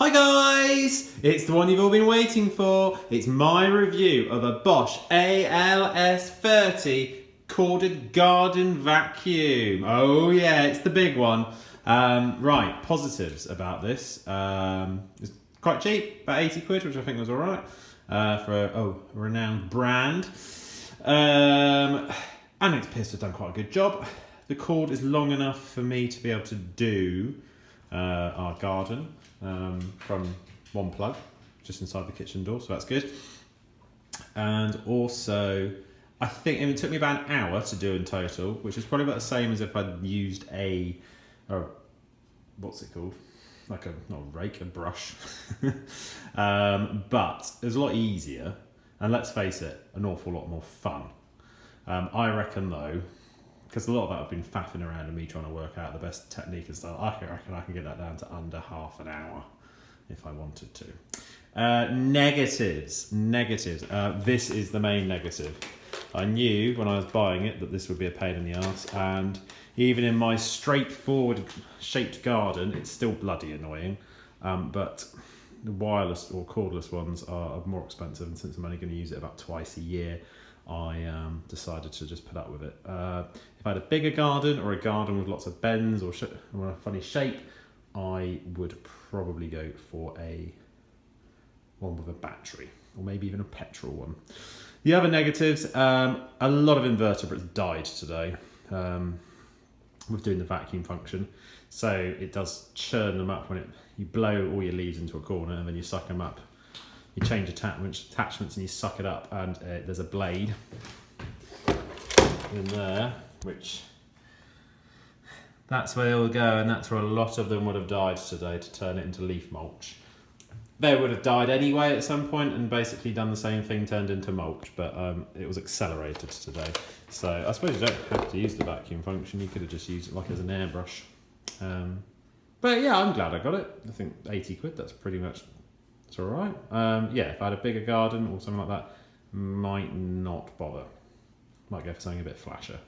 Hi guys! It's the one you've all been waiting for. It's my review of a Bosch ALS 30 corded garden vacuum. Oh yeah, it's the big one. Right, positives about this. It's quite cheap, about 80 quid, which I think was alright for a renowned brand. And it appears to have done quite a good job. The cord is long enough for me to be able to do our garden from one plug just inside the kitchen door, so that's good. And also I think it took me about an hour to do in total, which is probably about the same as if I'd used what's it called, like not a rake, a brush. But it was a lot easier, and let's face it, an awful lot more fun. I reckon though, because a lot of that I've been faffing around and me trying to work out the best technique and stuff, I reckon I can get that down to under half an hour if I wanted to. Negatives. This is the main negative. I knew when I was buying it that this would be a pain in the arse, and even in my straightforward shaped garden, it's still bloody annoying. But the wireless or cordless ones are more expensive, and since I'm only going to use it about twice a year, I decided to just put up with it. If I had a bigger garden or a garden with lots of bends or a funny shape, I would probably go for one with a battery, or maybe even a petrol one. The other negatives, a lot of invertebrates died today with doing the vacuum function. So it does churn them up when you blow all your leaves into a corner and then you suck them up. You change attachments and you suck it up, and there's a blade in there, which that's where it'll go, and that's where a lot of them would have died today to turn it into leaf mulch. They would have died anyway at some point and basically done the same thing, turned into mulch, but it was accelerated today. So I suppose you don't have to use the vacuum function, you could have just used it like as an airbrush. But yeah, I'm glad I got it. I think 80 quid, that's pretty much, it's all right. Yeah, if I had a bigger garden or something like that, might not bother. Might go for something a bit flasher.